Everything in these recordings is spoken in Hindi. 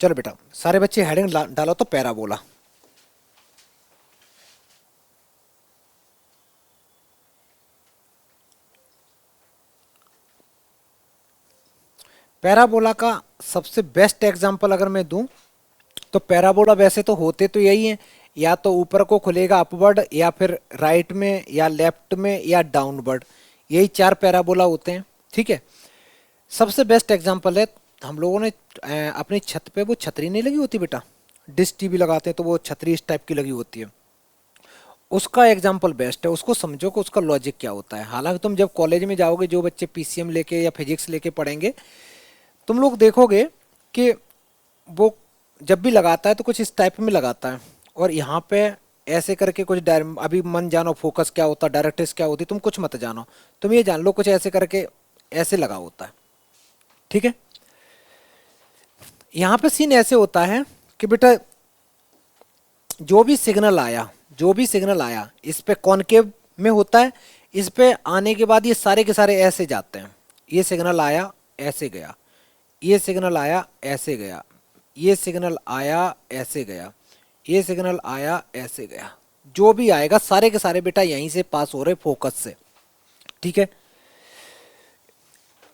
चलो बेटा सारे बच्चे हेडिंग डालो तो पैराबोला। पैराबोला का सबसे बेस्ट एग्जांपल अगर मैं दूं तो पैराबोला वैसे तो होते तो यही है, या तो ऊपर को खुलेगा अपवर्ड, या फिर राइट में, या लेफ्ट में, या डाउनवर्ड। यही चार पैराबोला होते हैं। ठीक है। सबसे बेस्ट एग्जांपल है, हम लोगों ने अपनी छत पे वो छतरी नहीं लगी होती बेटा, डिश टीवी लगाते हैं तो वो छतरी इस टाइप की लगी होती है, उसका एग्जाम्पल बेस्ट है। उसको समझो कि उसका लॉजिक क्या होता है। हालांकि तुम जब कॉलेज में जाओगे, जो बच्चे पीसीएम लेके या फिजिक्स लेके पढ़ेंगे, तुम लोग देखोगे कि वो जब भी लगाता है तो कुछ इस टाइप में लगाता है, और यहाँ पे ऐसे करके कुछ अभी मन जानो फोकस क्या होता है, डायरेक्ट्रिक्स क्या होती है, तुम कुछ मत जानो, तुम ये जान लो कुछ ऐसे करके ऐसे लगा होता है। ठीक है। यहाँ पे सीन ऐसे होता है कि बेटा जो भी सिग्नल आया, जो भी सिग्नल आया इस पे कॉनकेव में होता है, इस पे आने के बाद ये सारे के सारे ऐसे जाते हैं। ये सिग्नल आया ऐसे गया, ये सिग्नल आया ऐसे गया, ये सिग्नल आया ऐसे गया, ये सिग्नल आया ऐसे गया, जो भी आएगा सारे के सारे बेटा यहीं से पास हो रहे फोकस से। ठीक है।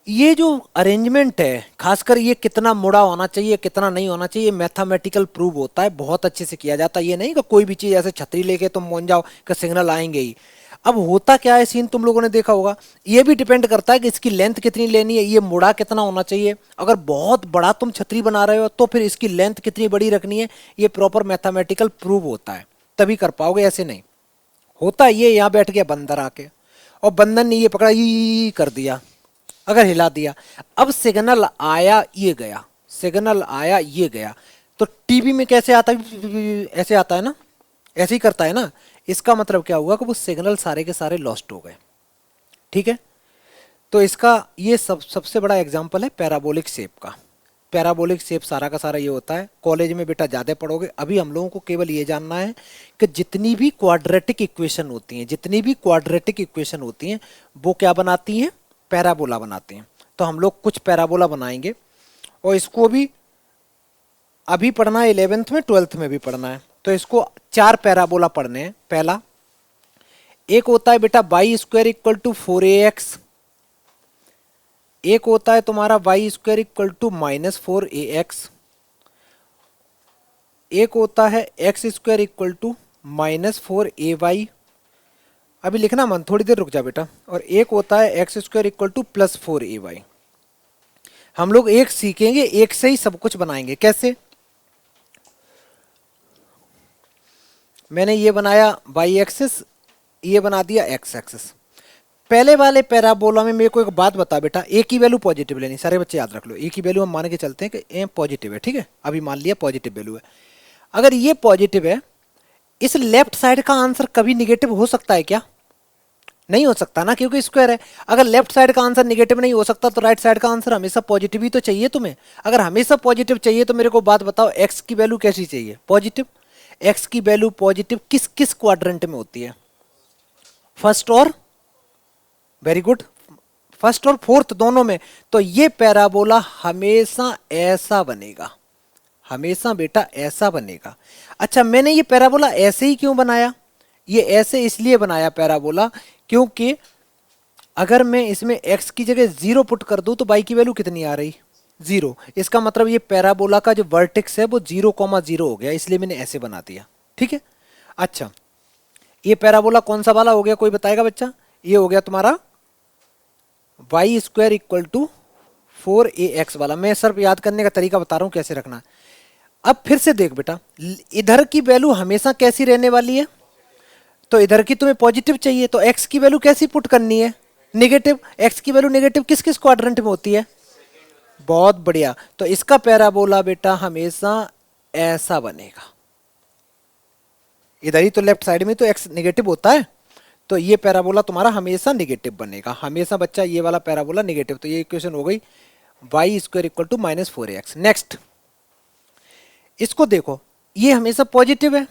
ये जो अरेंजमेंट है, खासकर ये कितना मुड़ा होना चाहिए कितना नहीं होना चाहिए, मैथमेटिकल प्रूव होता है, बहुत अच्छे से किया जाता है। ये नहीं कि कोई भी चीज ऐसे छतरी लेके तुम मान जाओ कि सिग्नल आएंगे ही। अब होता क्या है सीन, तुम लोगों ने देखा होगा, ये भी डिपेंड करता है कि इसकी लेंथ कितनी लेनी है, ये मुड़ा कितना होना चाहिए। अगर बहुत बड़ा तुम छतरी बना रहे हो तो फिर इसकी लेंथ कितनी बड़ी रखनी है, ये प्रॉपर मैथमेटिकल प्रूव होता है, तभी कर पाओगे, ऐसे नहीं होता। ये यहाँ बैठ गया बंदर आके, और बंदर ने ये पकड़ा, ये कर दिया, अगर हिला दिया, अब सिग्नल आया ये गया, सिग्नल आया ये गया, तो टीवी में कैसे आता है, ऐसे आता है ना, ऐसे ही करता है ना। इसका मतलब क्या हुआ कि वो सिग्नल सारे के सारे लॉस्ट हो गए। ठीक है। तो इसका ये सबसे बड़ा एग्जांपल है पैराबोलिक शेप का। पैराबोलिक शेप सारा का सारा ये होता है, कॉलेज में बेटा ज़्यादा पढ़ोगे। अभी हम लोगों को केवल ये जानना है कि जितनी भी क्वाड्रेटिक इक्वेशन होती हैं, जितनी भी क्वाड्रेटिक इक्वेशन होती हैं, वो क्या बनाती हैं, पैराबोला बनाती हैं। तो हम लोग कुछ पैराबोला बनाएंगे, और इसको भी अभी पढ़ना है, 11th में 12th में भी पढ़ना है। तो इसको चार पैराबोला पढ़ने हैं। पहला एक होता है बेटा Y square equal to 4ax, एक होता है तुम्हारा Y square equal to -4ax, एक होता है x square equal to -4ay, अभी लिखना मन, थोड़ी देर रुक जा बेटा, और एक होता है x square equal to +4ay। हम लोग एक सीखेंगे, एक से ही सब कुछ बनाएंगे। कैसे, मैंने ये बनाया वाई एक्सिस, ये बना दिया एक्स एक्सिस। पहले वाले पैराबोला में मेरे को एक बात बता बेटा, ए की वैल्यू पॉजिटिव लेनी, सारे बच्चे याद रख लो, ए की वैल्यू हम मान के चलते हैं कि ए पॉजिटिव है। ठीक है, अभी मान लिया पॉजिटिव वैल्यू है। अगर ये पॉजिटिव है, इस लेफ्ट साइड का आंसर कभी निगेटिव हो सकता है क्या, नहीं हो सकता ना, क्योंकि स्क्वायर है। अगर लेफ्ट साइड का आंसर निगेटिव नहीं हो सकता तो राइट साइड का आंसर हमेशा पॉजिटिव ही तो चाहिए तुम्हें। अगर हमेशा पॉजिटिव चाहिए तो मेरे को बात बताओ, एक्स की वैल्यू कैसी चाहिए, पॉजिटिव। एक्स की वैल्यू पॉजिटिव किस किस क्वाड्रेंट में होती है, फर्स्ट और, वेरी गुड, फर्स्ट और फोर्थ दोनों में। तो ये पैराबोला हमेशा ऐसा बनेगा, हमेशा बेटा ऐसा बनेगा। अच्छा, मैंने ये पैराबोला ऐसे ही क्यों बनाया, ये ऐसे इसलिए बनाया पैराबोला क्योंकि अगर मैं इसमें x की जगह 0 पुट कर दूं तो y की वैल्यू कितनी आ रही, 0। इसका मतलब ये पैराबोला का जो वर्टेक्स है वो 0,0 हो गया, इसलिए मैंने ऐसे बना दिया। ठीक है। अच्छा, ये पैराबोला कौन सा वाला हो गया, कोई बताएगा बच्चा, ये हो गया तुम्हारा Y square equal to 4ax वाला। मैं सिर्फ याद करने का तरीका बता रहा हूं कैसे रखना है। अब फिर से देख बेटा, इधर की वैल्यू हमेशा कैसी रहने वाली है, तो इधर की तुम्हें पॉजिटिव चाहिए, तो x की वैल्यू कैसी पुट करनी है, नेगेटिव। x की वैल्यू नेगेटिव किस किस क्वाड्रेंट में होती है, बहुत बढ़िया। तो इसका पैराबोला बेटा हमेशा ऐसा बनेगा, इधर ही तो लेफ्ट साइड में तो x नेगेटिव होता है, तो ये पैराबोला तुम्हारा हमेशा नेगेटिव बनेगा, हमेशा बच्चा ये वाला पैराबोला नेगेटिव। तो ये इक्वेशन हो गई Y square equal to -4ax। Next, इसको देखो, ये हमेशा पॉजिटिव है,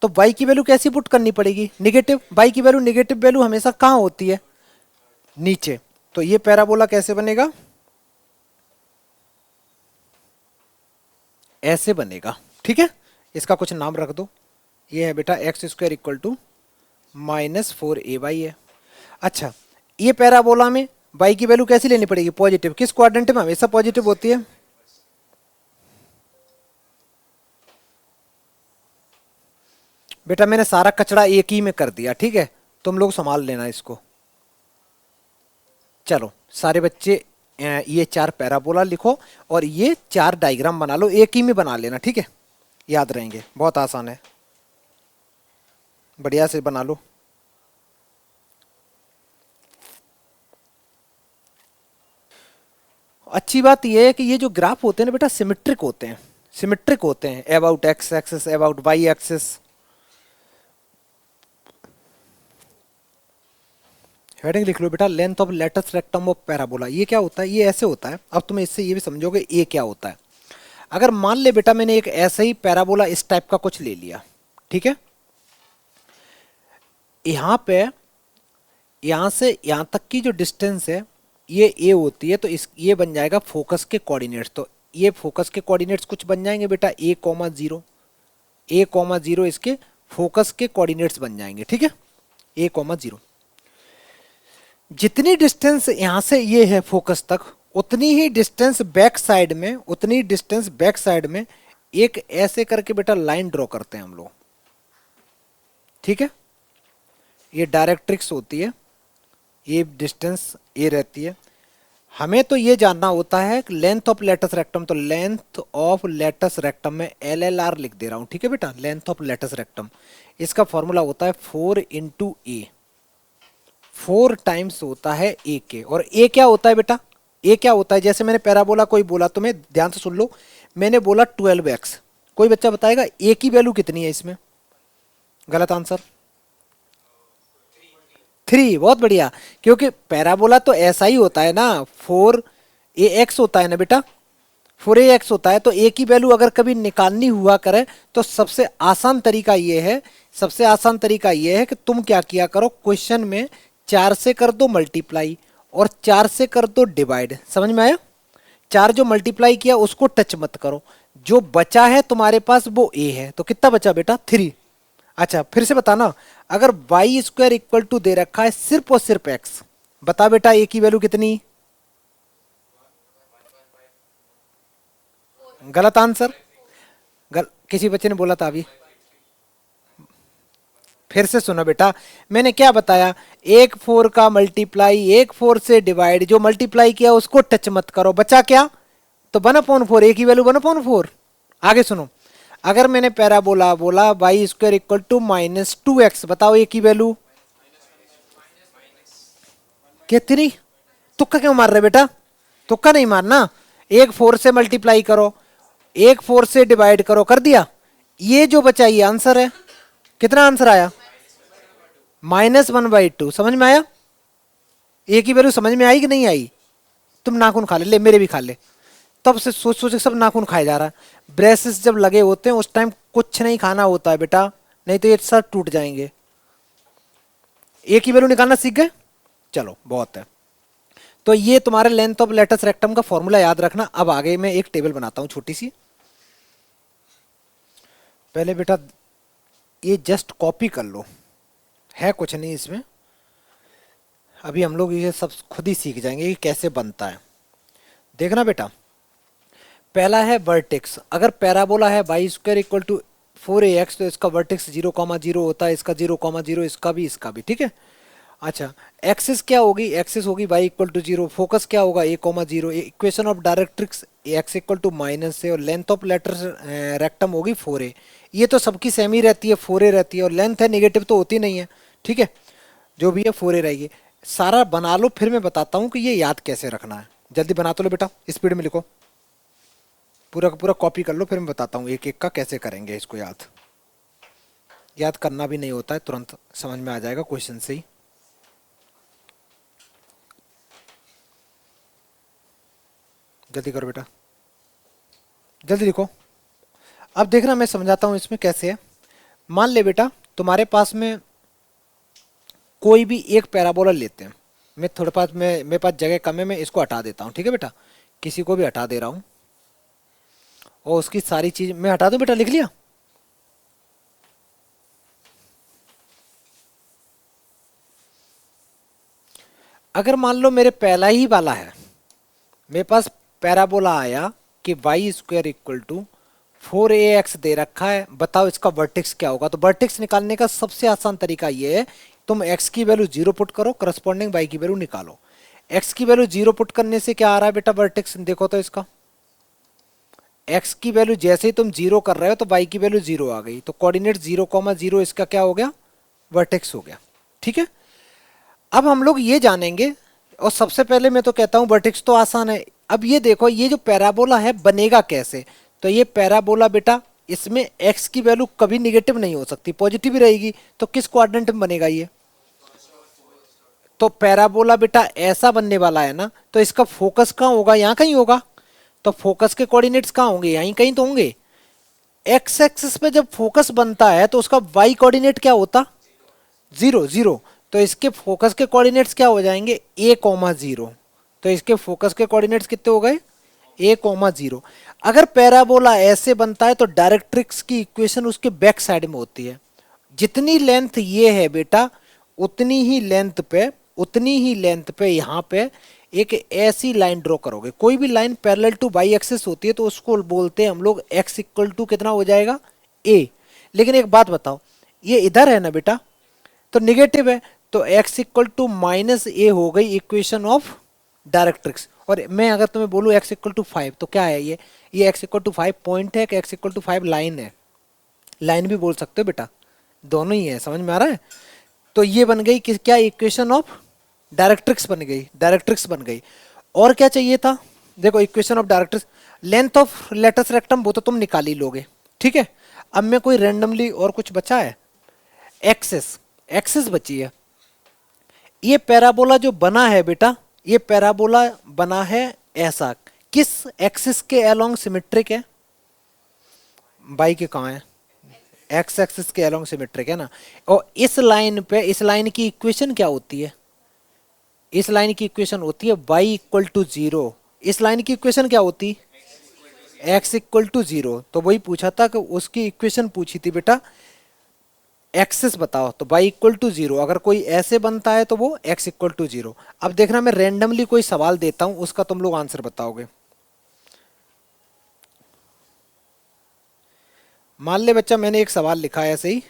तो y की वैल्यू कैसी पुट करनी पड़ेगी, निगेटिव। y की वैल्यू निगेटिव वैल्यू हमेशा कहाँ होती है, नीचे। तो ये पैराबोला कैसे बनेगा, ऐसे बनेगा, ठीक है। इसका कुछ नाम रख दो, ये है बेटा x square equal to -4ay है। अच्छा, ये पैराबोला में y की वैल्यू कैसी लेनी पड़ेगी, पॉजिटिव। किस क्वाड्रेंट में हमेशा पॉजिटिव होती है, बेटा मैंने सारा कचरा एक ही में कर दिया, ठीक है, तुम लोग संभाल लेना इसको। चलो सारे बच्चे ये 4 पैराबोला लिखो और ये 4 डायग्राम बना लो, एक ही में बना लेना, ठीक है, याद रहेंगे, बहुत आसान है, बढ़िया से बना लो। अच्छी बात यह है कि ये जो ग्राफ होते हैं ना बेटा सिमेट्रिक होते हैं, सिमेट्रिक होते हैं, about X axis about Y axis. Heading लिख लो बेटा, length of latus rectum of parabola. ये क्या होता है, ये ऐसे होता है। अब तुम्हें इससे ये भी समझोगे ये क्या होता है। अगर मान ले बेटा मैंने एक ऐसा ही पैराबोला इस टाइप का कुछ ले लिया, ठीक है, यहां पे यहां से यहां तक की जो डिस्टेंस है ये ए होती है, तो इस ये बन जाएगा फोकस के कोऑर्डिनेट्स। तो ये फोकस के कोऑर्डिनेट्स कुछ बन जाएंगे बेटा a,0, a,0 इसके फोकस के कोऑर्डिनेट्स बन जाएंगे, ठीक है, a,0। जितनी डिस्टेंस यहां से ये है फोकस तक, उतनी ही डिस्टेंस बैक साइड में, उतनी डिस्टेंस बैक साइड में एक ऐसे करके बेटा लाइन ड्रॉ करते हैं हम लोग, ठीक है। ये डायरेक्ट्रिक्स होती है, ये डिस्टेंस ये रहती है। हमें तो ये जानना होता है लेंथ ऑफ लेटस रेक्टम, तो लेंथ ऑफ लेटस रेक्टम में LLR लिख दे रहा हूं, ठीक है बेटा, लेंथ ऑफ लेटस रेक्टम। इसका फॉर्मूला होता है 4 इंटू ए, 4 टाइम्स होता है ए के। और ए क्या होता है बेटा, ए क्या होता है, जैसे मैंने पैराबोला कोई बोला, तुम्हें ध्यान से सुन लो, मैंने बोला 12x, कोई बच्चा बताएगा ए की वैल्यू कितनी है इसमें, गलत आंसर 3, बहुत बढ़िया, क्योंकि पैराबोला तो ऐसा ही होता है ना, 4ax होता है ना बेटा, 4ax होता है। तो ए की वैल्यू अगर कभी निकालनी हुआ करे तो सबसे आसान तरीका ये है, सबसे आसान तरीका ये है कि तुम क्या किया करो, क्वेश्चन में 4 से कर दो मल्टीप्लाई और 4 से कर दो डिवाइड, समझ में आया। 4 जो मल्टीप्लाई किया उसको टच मत करो, जो बचा है तुम्हारे पास वो ए है, तो कितना बचा बेटा 3। अच्छा फिर से बताना, अगर वाई स्क्वायर इक्वल टू दे रखा है सिर्फ और सिर्फ एक्स, बता बेटा ए की वैल्यू कितनी, गलत आंसर, किसी बच्चे ने बोला था अभी, फिर से सुनो बेटा, मैंने क्या बताया, एक 4 का मल्टीप्लाई एक 4 से डिवाइड, जो मल्टीप्लाई किया उसको टच मत करो, बचा क्या, तो 1/4, ए की वैल्यू 1/4। आगे सुनो, अगर मैंने पैराबोला बोला Y square equal to -2x, बताओ ए की वैल्यू कितनी, तुक्का क्यों मार रहे बेटा, तुक्का नहीं मारना, एक 4 से मल्टीप्लाई करो एक 4 से डिवाइड करो, कर दिया, ये जो बचा ये आंसर है। कितना आंसर आया, -1/2, समझ में आया, ए की वैल्यू समझ में आई कि नहीं आई। तुम नाखून खा ले मेरे भी खा ले, तब से सोच सोच के सब नाखून खाए जा रहा है। ब्रेसेस जब लगे होते हैं उस टाइम कुछ नहीं खाना होता है बेटा, नहीं तो ये सब टूट जाएंगे। ए की वैल्यू निकालना सीख गए, चलो बहुत है। तो ये तुम्हारे लेंथ ऑफ लेटस रेक्टम का फॉर्मूला याद रखना। अब आगे मैं एक टेबल बनाता हूं छोटी सी, पहले बेटा ये जस्ट कॉपी कर लो, है कुछ नहीं इसमें, अभी हम लोग ये सब खुद ही सीख जाएंगे कि कैसे बनता है। देखना बेटा, पहला है वर्टेक्स, अगर पैराबोला है Y square equal to 4ax, तो इसका वर्टेक्स 0,0 होता है, इसका 0,0, इसका भी, ठीक है। अच्छा एक्सिस क्या होगी, एक्सिस होगी y इक्वल टू 0, फोकस क्या होगा a,0, equation of directrix x equal to -से, और लेंथ ऑफ लेटर रेक्टम होगी 4a। ये तो सबकी सेम ही रहती है, 4a रहती है, और लेंथ है नेगेटिव तो होती नहीं है, ठीक है, जो भी है 4a रहेगी। सारा बना लो, फिर मैं बताता हूँ कि ये याद कैसे रखना है। जल्दी बना तो लो बेटा, स्पीड में लिखो, पूरा का पूरा कॉपी कर लो, फिर मैं बताता हूँ एक एक का कैसे करेंगे इसको। याद याद करना भी नहीं होता है, तुरंत समझ में आ जाएगा क्वेश्चन से ही। जल्दी करो बेटा, जल्दी लिखो। अब देखना मैं समझाता हूँ इसमें कैसे है। मान ले बेटा तुम्हारे पास में कोई भी एक पैराबोला लेते हैं, मैं थोड़े पास मेरे पास जगह कम है, मैं इसको हटा देता हूँ, ठीक है बेटा, किसी को भी हटा दे रहा हूँ। और उसकी सारी चीज मैं हटा दूं बेटा, लिख लिया। अगर मान लो मेरे पहला ही वाला है, मेरे पास पैराबोला आया कि Y square equal to 4ax दे रखा है, बताओ इसका वर्टेक्स क्या होगा। तो वर्टेक्स निकालने का सबसे आसान तरीका ये है, तुम x की वैल्यू 0 पुट करो, करस्पॉन्डिंग y की वैल्यू निकालो। x की वैल्यू 0 पुट करने से क्या आ रहा है बेटा वर्टेक्स, देखो तो इसका x की वैल्यू जैसे ही तुम 0 कर रहे हो तो y की वैल्यू 0 आ गई, तो कोऑर्डिनेट 0,0 इसका क्या हो गया, वर्टेक्स हो गया। ठीक है, अब हम लोग ये जानेंगे, और सबसे पहले मैं तो कहता हूं वर्टेक्स तो आसान है। अब ये देखो ये जो पैराबोला है बनेगा कैसे, तो ये पैराबोला बेटा इसमें x की वैल्यू कभी निगेटिव नहीं हो सकती, पॉजिटिव ही रहेगी, तो किस क्वाड्रेंट में बनेगा ये, तो पैराबोला बेटा ऐसा बनने वाला है ना, तो इसका फोकस कहाँ होगा, यहाँ कहीं होगा, तो फोकस के कोऑर्डिनेट्स कहाँ होंगे, यहीं कहीं तो होंगे। एक्स एक्सिस पे जब फोकस बनता है तो उसका वाई कोऑर्डिनेट क्या होता, 0 0, तो इसके फोकस के कोऑर्डिनेट्स क्या हो जाएंगे, a,0, तो इसके फोकस के कोऑर्डिनेट्स कितने हो गए, a,0। अगर पैराबोला ऐसे बनता है तो डायरेक्ट्रिक्स की इक्वेशन उसके बैक साइड में होती है, जितनी लेंथ ये है बेटा उतनी ही लेंथ पे यहाँ पे एक ऐसी लाइन ड्रॉ करोगे, कोई भी line parallel two by axis होती है तो उसको बोलते हैं हम लोग x इक्वल टू कितना हो जाएगा, a। लेकिन एक बात बताओ, ये इधर है ना बेटा, तो निगेटिव है, तो x इक्वल टू -a हो गई इक्वेशन ऑफ डायरेक्ट्रिक्स। और मैं अगर तुम्हें बोलूँ x इक्वल टू 5 तो क्या है ये x इक्वल टू 5 पॉइंट है कि x इक्वल टू 5 लाइन है, लाइन भी बोल सकते हो बेटा, दोनों ही है, समझ में आ रहा है। तो ये बन गई किस, क्या इक्वेशन ऑफ डायरेक्ट्रिक्स बन गई, डायरेक्ट्रिक्स बन गई। और क्या चाहिए था, देखो equation of directrix, length of latus rectum वो तो तुम निकाल ही लोगे, ठीक है। अब मैं कोई रैंडमली और कुछ बचा है, एक्सिस एक्सिस बची है। ये पैराबोला जो बना है बेटा, ये पैराबोला बना है ऐसा, किस एक्सिस के अलोंग सिमेट्रिक है, बाई के कहाँ है, एक्स एक्सिस के अलोंग सिमेट्रिक है ना। और इस लाइन पे, इस लाइन की इक्वेशन क्या होती है, इस लाइन की इक्वेशन होती है y इक्वल टू 0। इस लाइन की इक्वेशन क्या होती, x इक्वल टू 0। तो वही पूछा था कि उसकी इक्वेशन पूछी थी बेटा, एक्सिस बताओ, तो y इक्वल टू 0 अगर कोई ऐसे बनता है तो वो x इक्वल टू 0। अब देखना मैं रेंडमली कोई सवाल देता हूं, उसका तुम लोग आंसर बताओगे। मान ले बच्चा मैंने एक सवाल लिखा है ऐसे ही,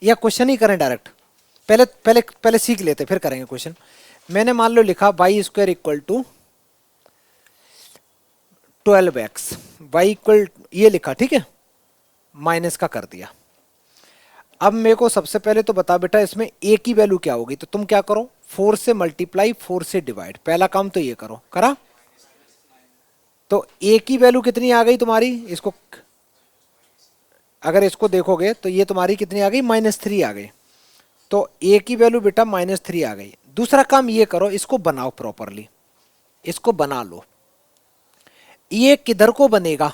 या क्वेश्चन ही करें डायरेक्ट, पहले पहले पहले सीख लेते फिर करेंगे क्वेश्चन। मैंने मान लो लिखा Y square equal to 12x, Y equal ये लिखा, ठीक है, माइनस का कर दिया। अब मेरे को सबसे पहले तो बता बेटा इसमें a की वैल्यू क्या होगी, तो तुम क्या करो 4 से मल्टीप्लाई 4 से डिवाइड, पहला काम तो ये करो, करा। तो a की वैल्यू कितनी आ गई तुम्हारी, इसको अगर इसको देखोगे तो ये तुम्हारी कितनी आ गई, -3 आ गई। तो a की वैल्यू बेटा -3 आ गई। दूसरा काम ये करो, इसको बनाओ प्रॉपरली, इसको बना लो। ये किधर को बनेगा,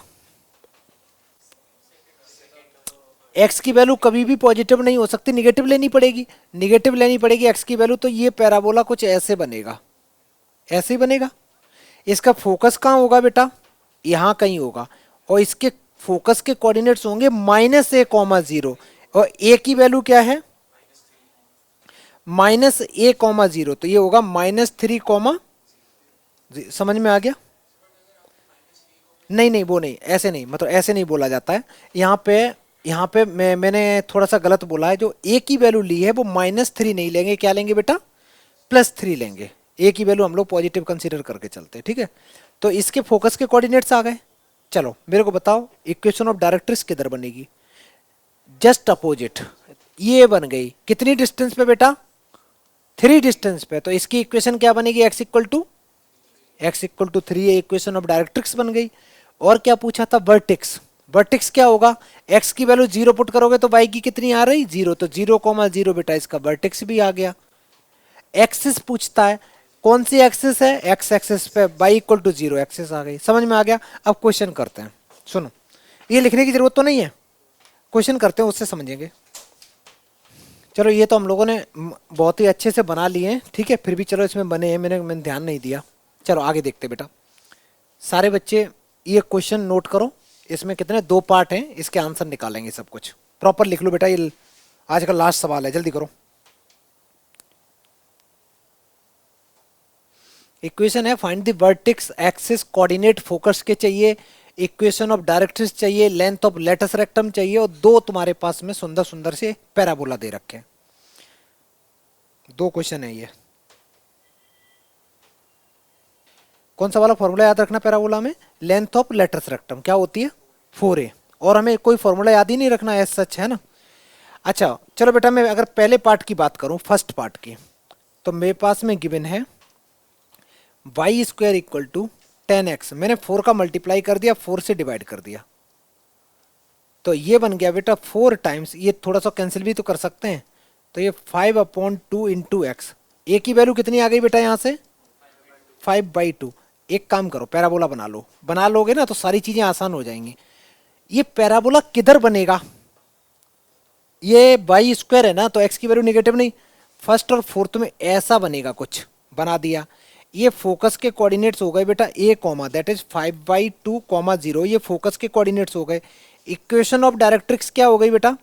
x की वैल्यू कभी भी पॉजिटिव नहीं हो सकती, निगेटिव लेनी पड़ेगी, निगेटिव लेनी पड़ेगी x की वैल्यू। तो ये पैराबोला कुछ ऐसे बनेगा, ऐसे ही बनेगा। इसका फोकस कहाँ होगा बेटा, यहाँ कहीं होगा, और इसके फोकस के कोऑर्डिनेट्स होंगे -a,0, और a की वैल्यू क्या है, -a,0, तो ये होगा -3, समझ में आ गया। नहीं नहीं वो नहीं, ऐसे नहीं, मतलब ऐसे नहीं बोला जाता है। यहाँ पे मैंने थोड़ा सा गलत बोला है, जो a की वैल्यू ली है वो -3 नहीं लेंगे, क्या लेंगे बेटा, +3 लेंगे। a की वैल्यू हम लोग पॉजिटिव कंसीडर करके चलते हैं, ठीक है। तो इसके फोकस के कोऑर्डिनेट्स आ गए। चलो मेरे को बताओ इक्वेशन ऑफ डायरेक्ट्रिक्स किधर बनेगी, जस्ट अपोजिट, ये बन गई कितनी डिस्टेंस पे बेटा, 3 डिस्टेंस पे। तो इसकी इक्वेशन क्या बनेगी, x इक्वल टू 3, ये इक्वेशन ऑफ डायरेक्ट्रिक्स बन गई। और क्या पूछा था, वर्टेक्स, वर्टेक्स क्या होगा, x की वैल्यू 0 पुट करोगे तो y की कितनी आ रही, 0, तो 0,0 बेटा इसका वर्टेक्स भी आ गया। एक्सिस पूछता है, कौन सी एक्सिस है, x एक्सिस पे y इक्वल टू 0 एक्सिस आ गई, समझ में आ गया। अब क्वेश्चन करते हैं, सुनो, ये लिखने की जरूरत तो नहीं है, क्वेश्चन करते हैं उससे समझेंगे। चलो ये तो हम लोगों ने बहुत ही अच्छे से बना लिए हैं, ठीक है, फिर भी चलो इसमें बने हैं, मैंने ध्यान नहीं दिया। चलो आगे देखते बेटा, सारे बच्चे ये क्वेश्चन नोट करो, इसमें कितने 2 पार्ट हैं, इसके आंसर निकालेंगे सब कुछ प्रॉपर लिख लो बेटा। ये आज का लास्ट सवाल है, जल्दी करो। इक्वेशन है find the vertex axis coordinate focus के चाहिए, इक्वेशन ऑफ डायरेक्ट्रिक्स चाहिए, लेंथ ऑफ लेटस रेक्टम चाहिए, और 2 तुम्हारे पास में सुंदर सुंदर से पैराबोला दे रखे हैं। 2 क्वेश्चन है ये। कौन सा वाला फॉर्मूला याद रखना पैराबोला में? लेंथ ऑफ लेटस रेक्टम क्या होती है? 4a। और हमें कोई फॉर्मूला याद ही नहीं रखना है सच, है ना। अच्छा चलो बेटा, मैं अगर पहले पार्ट की बात करूं, फर्स्ट पार्ट की, तो मेरे पास में गिवन है Y square equal to 10x। मैंने 4 का मल्टीप्लाई कर दिया, 4 से डिवाइड कर दिया, तो ये बन गया बेटा 4 टाइम्स, ये थोड़ा सा कैंसिल भी तो कर सकते हैं, तो ये 5/2 इंटू एक्स। ए की वैल्यू कितनी आ गई बेटा यहाँ से? 5/2। एक काम करो, पैराबोला बना लो, बना लोगे ना तो सारी चीजें आसान हो जाएंगी। ये पैराबोला किधर बनेगा? ये वाई स्क्वायर है ना, तो एक्स की वैल्यू निगेटिव नहीं, फर्स्ट और फोर्थ में ऐसा बनेगा, कुछ बना दिया। ये फोकस के कोऑर्डिनेट्स हो गए बेटा ए कॉमा, दैट इज 5/2, 0। ये फोकस के कोऑर्डिनेट्स हो गए। इक्वेशन ऑफ डायरेक्ट्रिक्स क्या हो गई बेटा?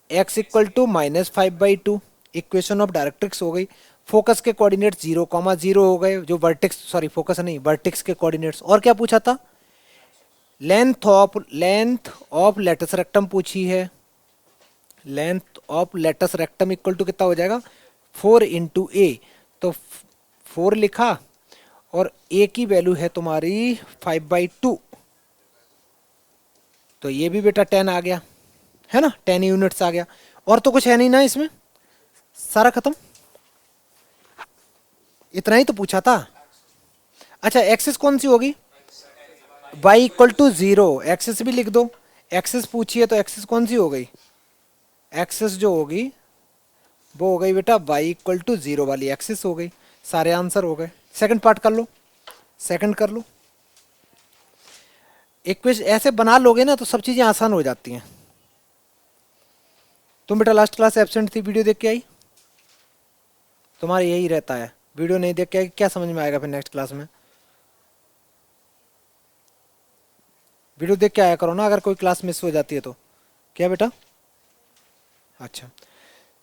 x equal to -5/2, equation of directrix हो गई। फोकस के कोऑर्डिनेट्स 0,0 हो गए, जो वर्टेक्स, सॉरी फोकस नहीं, वर्टेक्स के कोऑर्डिनेट्स। और क्या पूछा था? लेंथ ऑफ लेटस रेक्टम पूछी है। Length of latus rectum equal to कितना हो जाएगा? 4 इंटू ए, तो 4 लिखा, और ए की वैल्यू है तुम्हारी 5/2, तो ये भी बेटा 10 आ गया, है ना, 10 यूनिट्स आ गया। और तो कुछ है नहीं ना इसमें, सारा खत्म, इतना ही तो पूछा था। अच्छा एक्सिस कौन सी होगी? y इक्वल टू 0, एक्सिस भी लिख दो। एक्सिस पूछी है तो एक्सिस कौन सी हो गई? एक्सिस जो होगी वो हो गई बेटा y इक्वल टू 0 वाली एक्सिस हो गई। सारे आंसर हो गए। सेकंड पार्ट कर लो, सेकंड कर लो। इक्वेशन ऐसे बना लोगे ना तो सब चीजें आसान हो जाती हैं। तुम बेटा लास्ट क्लास एब्सेंट थी, वीडियो देख के आई? तुम्हारा यही रहता है, वीडियो नहीं देख के आई, क्या समझ में आएगा फिर नेक्स्ट क्लास में? वीडियो देख के आया करो ना, अगर कोई क्लास मिस हो जाती है तो। क्या बेटा? अच्छा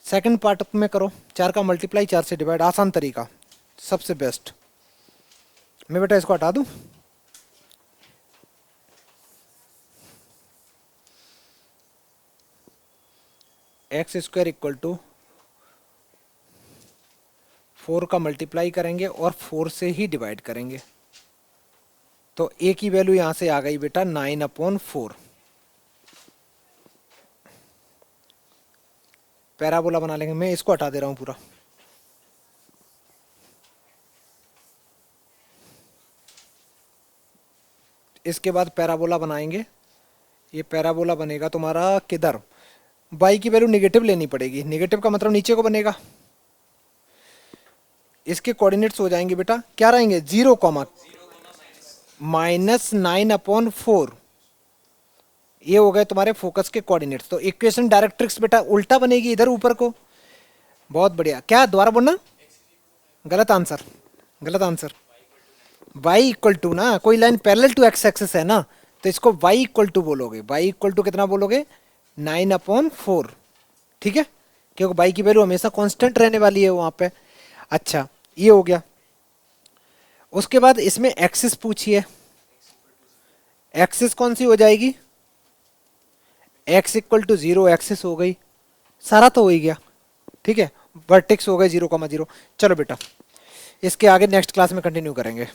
सेकंड पार्ट में करो, 4 का मल्टीप्लाई 4 से डिवाइड, आसान तरीका, सबसे बेस्ट। मैं बेटा इसको हटा दूं? एक्स स्क्वायर इक्वल टू 4 का मल्टीप्लाई करेंगे और 4 से ही डिवाइड करेंगे, तो ए की वैल्यू यहां से आ गई बेटा 9/4। पैराबोला बना लेंगे, मैं इसको हटा दे रहा हूं पूरा। इसके बाद पैराबोला बनाएंगे। ये पैराबोला बनेगा तुम्हारा किधर? y की वैल्यू निगेटिव लेनी पड़ेगी, निगेटिव का मतलब नीचे को बनेगा। इसके कोऑर्डिनेट्स हो जाएंगे बेटा, क्या रहेंगे? 0, -9/4। ये हो गए तुम्हारे फोकस के कोऑर्डिनेट्स। तो इक्वेशन डायरेक्ट्रिक्स बेटा उल्टा बनेगी इधर ऊपर को। बहुत बढ़िया। क्या दोबारा बोलना? गलत आंसर, गलत आंसर। y इक्वल टू ना, कोई line parallel to X axis है ना, तो इसको y इक्वल टू बोलोगे। y इक्वल टू कितना बोलोगे? 9/4, ठीक है, क्योंकि y की वैल्यू हमेशा कांस्टेंट रहने वाली है वहां पे। अच्छा ये हो गया। उसके बाद इसमें एक्सिस पूछी है, एक्सिस कौन सी हो जाएगी? x इक्वल टू 0 एक्सिस हो गई, सारा तो हो ही गया, ठीक है। वर्टेक्स हो गए 0,0। चलो बेटा इसके आगे नेक्स्ट क्लास में कंटिन्यू करेंगे।